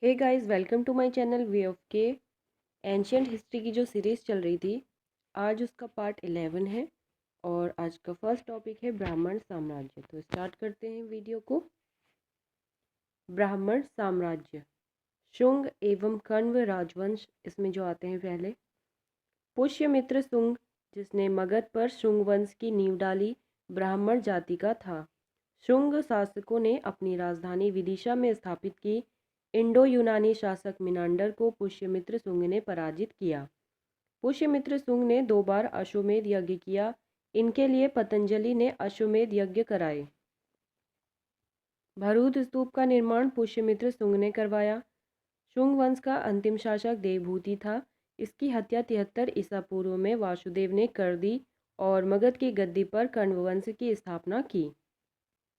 Hey guys, welcome to my channel way of K. Ancient history की जो series चल रही थी, आज उसका पार्ट 11 है और आज का फर्स्ट टॉपिक है ब्राह्मण साम्राज्य। तो स्टार्ट करते हैं वीडियो को। ब्राह्मण साम्राज्य, शुंग एवं कण्व राजवंश इसमें जो आते हैं पहले। पुष्यमित्र शुंग, जिसने मगध पर शुंग वंश की नींव डाली, ब्राह्मण जाति का था। शुंग शासकों ने अपनी राजधानी विदिशा में स्थापित की। इंडो यूनानी शासक मिनांडर को पुष्यमित्र शुंग ने पराजित किया। पुष्यमित्र शुंग ने 2 बार अश्वमेध यज्ञ किया। इनके लिए पतंजलि ने अश्वमेध यज्ञ कराए। भरूच स्तूप का निर्माण पुष्यमित्र शुंग ने करवाया। शुंग वंश का अंतिम शासक देवभूति था। इसकी हत्या 73 ईसा पूर्व में वासुदेव ने कर दी और मगध की गद्दी पर कण्व वंश की स्थापना की।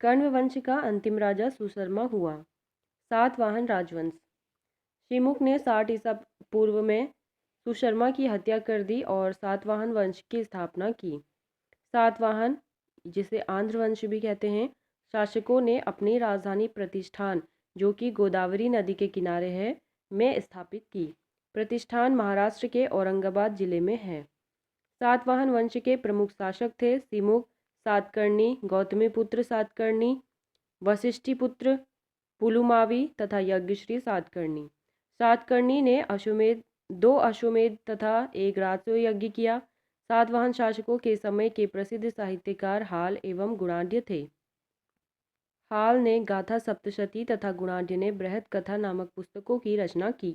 कण्व वंश का अंतिम राजा सुशर्मा हुआ। सातवाहन राजवंश, शिमुख ने 60 ईसा पूर्व में सुशर्मा की हत्या कर दी और सातवाहन वंश की स्थापना की। सातवाहन, जिसे आंध्र वंश भी कहते हैं, शासकों ने अपनी राजधानी प्रतिष्ठान, जो कि गोदावरी नदी के किनारे है, में स्थापित की। प्रतिष्ठान महाराष्ट्र के औरंगाबाद जिले में है। सातवाहन वंश के प्रमुख शासक थे सिमुख, सातकर्णी, गौतमीपुत्र सातकर्णी, वशिष्ठिपुत्र पुलुमावी तथा यज्ञश्री सातकर्णी। सातकर्णी ने दो अश्वमेध तथा एक राजसूय यज्ञ किया। सातवाहन शासकों के समय के प्रसिद्ध साहित्यकार हाल एवं गुणाढ्य थे। हाल ने गाथा सप्तशती तथा गुणाढ्य ने बृहद कथा नामक पुस्तकों की रचना की।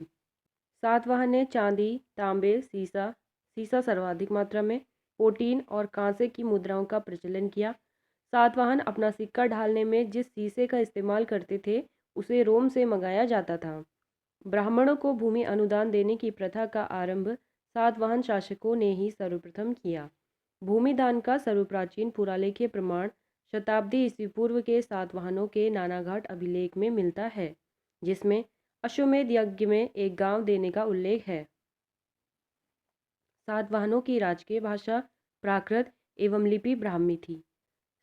सातवाहन ने चांदी, तांबे, सीसा सर्वाधिक मात्रा में, पोटीन और कांसे की मुद्राओं का प्रचलन किया। सातवाहन अपना सिक्का ढालने में जिस शीशे का इस्तेमाल करते थे, उसे रोम से मंगाया जाता था। ब्राह्मणों को भूमि अनुदान देने की प्रथा का आरंभ सातवाहन शासकों ने ही सर्वप्रथम किया। भूमि दान का सर्वप्राचीन पुरालेखीय प्रमाण शताब्दी ईस्वी पूर्व के सातवाहनों के नानाघाट अभिलेख में मिलता है, जिसमें अश्वमेध यज्ञ में एक गांव देने का उल्लेख है। सातवाहनों की राजकीय भाषा प्राकृत एवं लिपि ब्राह्मी थी।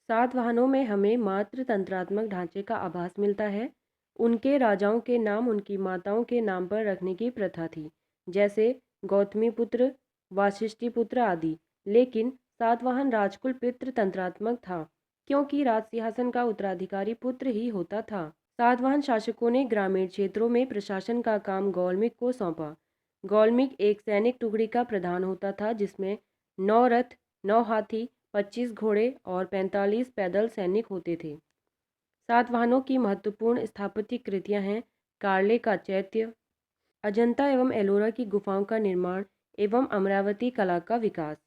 सातवाहनों में हमें मात्र तंत्रात्मक ढांचे का आभास मिलता है। उनके राजाओं के नाम उनकी माताओं के नाम पर रखने की प्रथा थी, जैसे गौतमीपुत्र, वाशिष्ठिपुत्र आदि। लेकिन सातवाहन राजकुल पितृ तंत्रात्मक था, क्योंकि राज सिंहासन का उत्तराधिकारी पुत्र ही होता था। सातवाहन शासकों ने ग्रामीण क्षेत्रों में प्रशासन का काम गौलमिक को सौंपा। गौलमिक एक सैनिक टुकड़ी का प्रधान होता था, जिसमें 9 रथ, 9 हाथी, 25 घोड़े और 45 पैदल सैनिक होते थे। सातवाहनों की महत्वपूर्ण स्थापत्य कृतियां हैं कार्ले का चैत्य, अजंता एवं एलोरा की गुफाओं का निर्माण एवं अमरावती कला का विकास।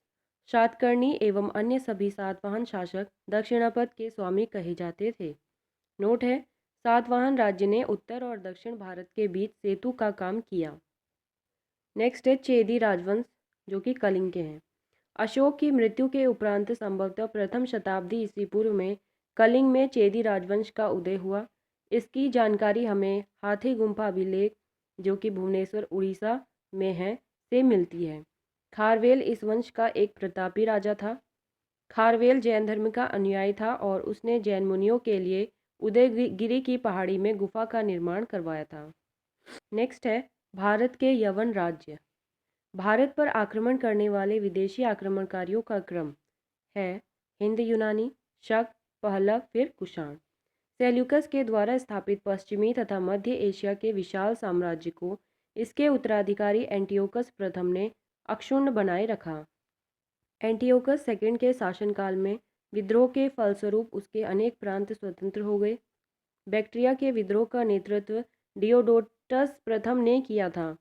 सातकर्णी एवं अन्य सभी सातवाहन शासक दक्षिणापथ के स्वामी कहे जाते थे। नोट है, सातवाहन राज्य ने उत्तर और दक्षिण भारत के बीच सेतु का काम किया। नेक्स्ट है चेदी राजवंश, जो कि कलिंग के हैं। अशोक की मृत्यु के उपरांत संभवतः प्रथम शताब्दी ईस्वी पूर्व में कलिंग में चेदी राजवंश का उदय हुआ। इसकी जानकारी हमें हाथी गुम्फा अभिलेख, जो कि भुवनेश्वर उड़ीसा में है, से मिलती है। खारवेल इस वंश का एक प्रतापी राजा था। खारवेल जैन धर्म का अनुयायी था और उसने जैन मुनियों के लिए उदयगिरी की पहाड़ी में गुफा का निर्माण करवाया था। नेक्स्ट है भारत के यवन राज्य। भारत पर आक्रमण करने वाले विदेशी आक्रमणकारियों का क्रम है हिंद यूनानी, शक, पहलव, फिर कुषाण। सेल्यूकस के द्वारा स्थापित पश्चिमी तथा मध्य एशिया के विशाल साम्राज्य को इसके उत्तराधिकारी एंटियोकस प्रथम ने अक्षुण्ण बनाए रखा। एंटियोकस सेकंड के शासनकाल में विद्रोह के फलस्वरूप उसके अनेक प्रांत स्वतंत्र हो गए। बैक्ट्रिया के विद्रोह का नेतृत्व डियोडोटस प्रथम ने किया था।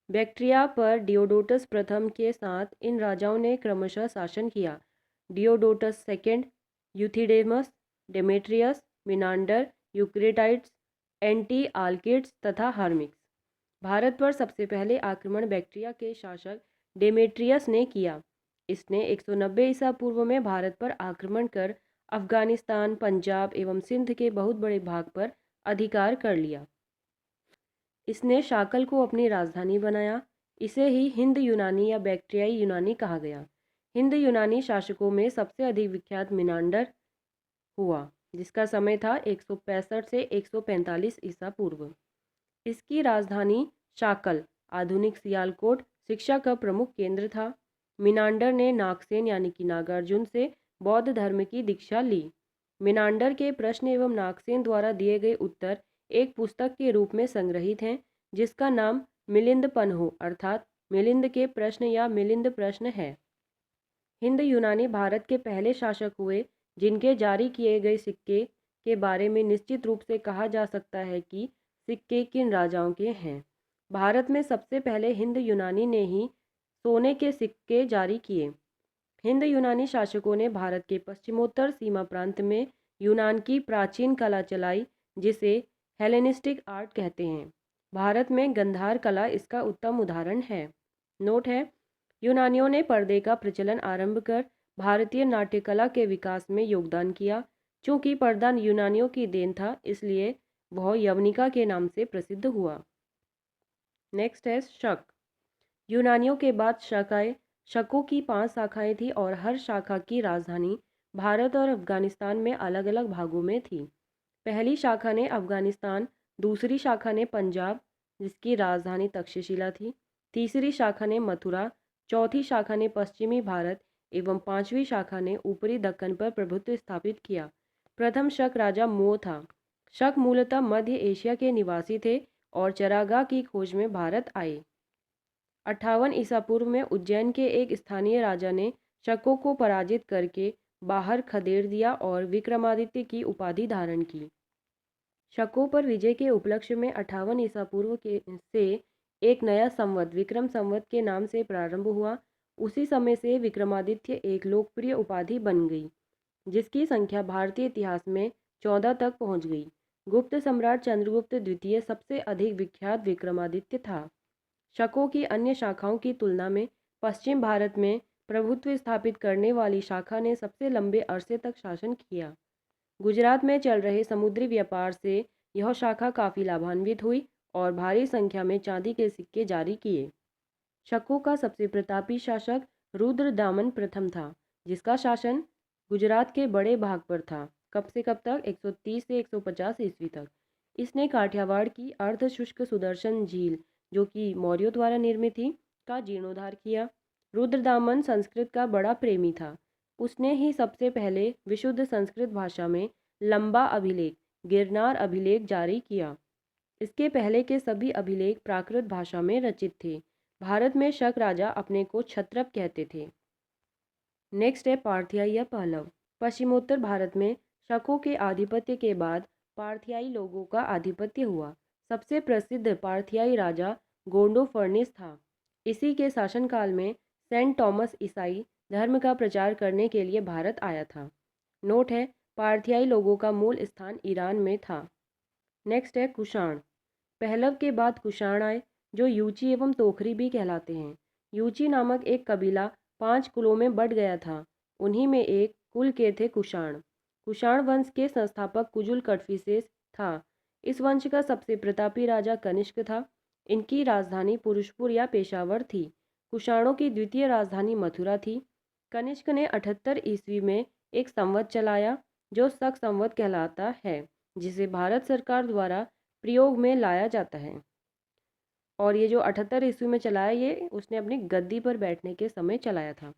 बैक्ट्रिया पर डियोडोटस प्रथम के साथ इन राजाओं ने क्रमशः शासन किया। Diodotus second, Euthydemus, Demetrius, Menander, Eucratides, Antialcidas तथा हर्मिक्स। भारत पर सबसे पहले आक्रमण बैक्ट्रिया के शासक डेमेट्रियस ने किया। इसने 190 ईसा पूर्व में भारत पर आक्रमण कर अफगानिस्तान, पंजाब एवं सिंध के बहुत बड़े भाग पर अधिकार कर लिया। इसने शाकल को अपनी राजधानी बनाया। इसे ही हिंद यूनानी या बैक्ट्रियाई यूनानी कहा गया। हिंद यूनानी शासकों में सबसे अधिक विख्यात मिनांडर हुआ, जिसका समय था 165 से 145 ईसा पूर्व। इसकी राजधानी शाकल, आधुनिक सियालकोट, शिक्षा का प्रमुख केंद्र था। मिनांडर ने नागसेन यानी कि नागार्जुन से बौद्ध धर्म की दीक्षा ली। मिनांडर के प्रश्न एवं नागसेन द्वारा दिए गए उत्तर एक पुस्तक के रूप में संग्रहित हैं, जिसका नाम मिलिंद पन्हो अर्थात मिलिंद के प्रश्न या मिलिंद प्रश्न है। हिंद यूनानी भारत के पहले शासक हुए जिनके जारी किए गए सिक्के के बारे में निश्चित रूप से कहा जा सकता है कि सिक्के किन राजाओं के हैं। भारत में सबसे पहले हिंद यूनानी ने ही सोने के सिक्के जारी किए। हिंद यूनानी शासकों ने भारत के पश्चिमोत्तर सीमा प्रांत में यूनान की प्राचीन कला चलाई, जिसे हेलेनिस्टिक आर्ट कहते हैं। भारत में गंधार कला इसका उत्तम उदाहरण है। नोट है, यूनानियों ने पर्दे का प्रचलन आरंभ कर भारतीय नाट्य कला के विकास में योगदान किया। चूंकि पर्दा यूनानियों की देन था, इसलिए वह यवनिका के नाम से प्रसिद्ध हुआ। नेक्स्ट है शक। यूनानियों के बाद शक आए। शकों की 5 शाखाएं थी और हर शाखा की राजधानी भारत और अफगानिस्तान में अलग अलग भागों में थी। पहली शाखा ने अफगानिस्तान, दूसरी शाखा ने पंजाब जिसकी राजधानी तक्षशिला थी, तीसरी शाखा ने मथुरा, चौथी शाखा ने पश्चिमी भारत एवं पांचवी शाखा ने ऊपरी दक्कन पर प्रभुत्व स्थापित किया। प्रथम शक राजा मोह था। शक मूलतः मध्य एशिया के निवासी थे और चरागाह की खोज में भारत आए। 58 ईसा पूर्व में उज्जैन के एक स्थानीय राजा ने शकों को पराजित करके बाहर खदेड़ दिया और विक्रमादित्य की उपाधि धारण की। शकों पर विजय के उपलक्ष्य में 58 ईसा पूर्व के से एक नया संवत विक्रम संवत के नाम से प्रारंभ हुआ। उसी समय से विक्रमादित्य एक लोकप्रिय उपाधि बन गई, जिसकी संख्या भारतीय इतिहास में 14 तक पहुंच गई। गुप्त सम्राट चंद्रगुप्त द्वितीय सबसे अधिक विख्यात विक्रमादित्य था। शकों की अन्य शाखाओं की तुलना में पश्चिम भारत में प्रभुत्व स्थापित करने वाली शाखा ने सबसे लंबे अरसे तक शासन किया। गुजरात में चल रहे समुद्री व्यापार से यह शाखा काफ़ी लाभान्वित हुई और भारी संख्या में चांदी के सिक्के जारी किए। शकों का सबसे प्रतापी शासक रुद्रदामन प्रथम था, जिसका शासन गुजरात के बड़े भाग पर था। कब से कब तक? 130 से 150 ईस्वी तक। इसने काठियावाड़ की अर्ध शुष्क सुदर्शन झील, जो कि मौर्यों द्वारा निर्मित थी, का जीर्णोद्धार किया। रुद्रदामन संस्कृत का बड़ा प्रेमी था। उसने ही सबसे पहले विशुद्ध संस्कृत भाषा में लंबा अभिलेख गिरनार अभिलेख जारी किया। इसके पहले के सभी अभिलेख प्राकृत भाषा में रचित थे। भारत में शक राजा अपने को क्षत्रप कहते थे। नेक्स्ट है पार्थियाई या पहलव। पश्चिमोत्तर भारत में शकों के आधिपत्य के बाद पार्थियाई लोगों का आधिपत्य हुआ। सबसे प्रसिद्ध पार्थियाई राजा गोंडोफर्निस था। इसी के शासनकाल में सेंट थॉमस ईसाई धर्म का प्रचार करने के लिए भारत आया था। नोट है, पार्थियाई लोगों का मूल स्थान ईरान में था। नेक्स्ट है कुषाण। पहलव के बाद कुषाण आए, जो यूची एवं तोखरी भी कहलाते हैं। यूची नामक एक कबीला 5 कुलों में बट गया था। उन्हीं में एक कुल के थे कुषाण। कुषाण वंश के संस्थापक कुजुल कटफिसेस था। इस वंश का सबसे प्रतापी राजा कनिष्क था। इनकी राजधानी पुरुषपुर या पेशावर थी। कुषाणों की द्वितीय राजधानी मथुरा थी। कनिष्क ने 78 ईस्वी में एक संवत चलाया, जो शक संवत कहलाता है, जिसे भारत सरकार द्वारा प्रयोग में लाया जाता है। और ये जो 78 ईस्वी में चलाया, ये उसने अपनी गद्दी पर बैठने के समय चलाया था।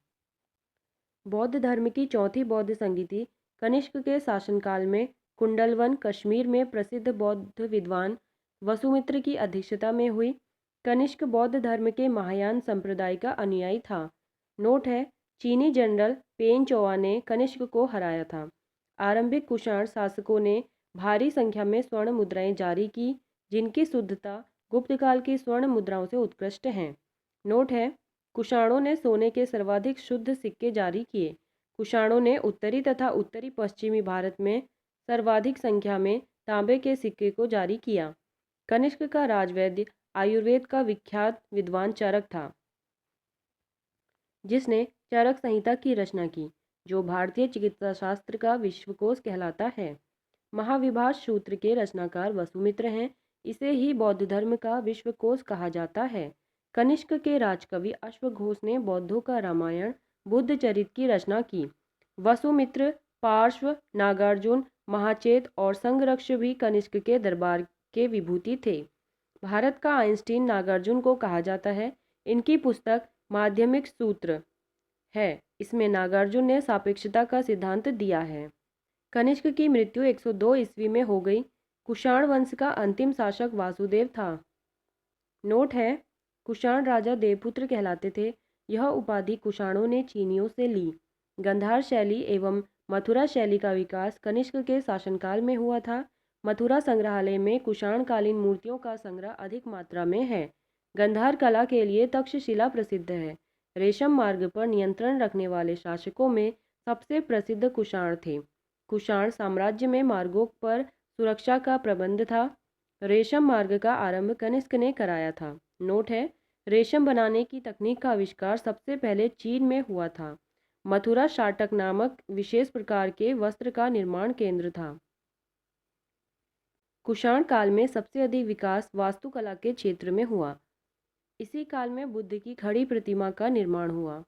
बौद्ध धर्म की चौथी बौद्ध संगीति कनिष्क के शासनकाल में कुंडलवन, कश्मीर में प्रसिद्ध बौद्ध विद्वान वसुमित्र की अध्यक्षता में हुई। कनिष्क बौद्ध धर्म के महायान संप्रदाय का अनुयायी था। नोट है, चीनी जनरल पेन चोआ ने कनिष्क को हराया था। आरंभिक कुषाण शासकों ने भारी संख्या में स्वर्ण मुद्राएं जारी की, जिनकी शुद्धता गुप्त काल की स्वर्ण मुद्राओं से उत्कृष्ट हैं। नोट है, कुषाणों ने सोने के सर्वाधिक शुद्ध सिक्के जारी किए। कुषाणों ने उत्तरी तथा उत्तरी पश्चिमी भारत में सर्वाधिक संख्या में तांबे के सिक्के को जारी किया। कनिष्क का राजवैद्य आयुर्वेद का विख्यात विद्वान चरक था, जिसने चरक संहिता की रचना की, जो भारतीय चिकित्सा शास्त्र का विश्वकोश कहलाता है। महाविभाष सूत्र के रचनाकार वसुमित्र हैं। इसे ही बौद्ध धर्म का विश्वकोश कहा जाता है। कनिष्क के राजकवि अश्वघोष ने बौद्धों का रामायण, बुद्ध चरित की रचना की। वसुमित्र, पार्श्व, नागार्जुन, महाचेत और संघरक्ष भी कनिष्क के दरबार के विभूति थे। भारत का आइंस्टीन नागार्जुन को कहा जाता है। इनकी पुस्तक माध्यमिक सूत्र है। इसमें नागार्जुन ने सापेक्षता का सिद्धांत दिया है। कनिष्क की मृत्यु 102 ईस्वी में हो गई। कुषाण वंश का अंतिम शासक वासुदेव था। नोट है, कुषाण राजा देवपुत्र कहलाते थे। यह उपाधि कुषाणों ने चीनियों से ली। गंधार शैली एवं मथुरा शैली का विकास कनिष्क के शासनकाल में हुआ था। मथुरा संग्रहालय में कुषाणकालीन मूर्तियों का संग्रह अधिक मात्रा में है। गंधार कला के लिए तक्षशिला प्रसिद्ध है। रेशम मार्ग पर नियंत्रण रखने वाले शासकों में सबसे प्रसिद्ध कुषाण थे। कुषाण साम्राज्य में मार्गों पर सुरक्षा का प्रबंध था। रेशम मार्ग का आरंभ कनिष्क ने कराया था। नोट है, रेशम बनाने की तकनीक का आविष्कार सबसे पहले चीन में हुआ था। मथुरा शाटक नामक विशेष प्रकार के वस्त्र का निर्माण केंद्र था। कुषाण काल में सबसे अधिक विकास वास्तुकला के क्षेत्र में हुआ। इसी काल में बुद्ध की खड़ी प्रतिमा का निर्माण हुआ।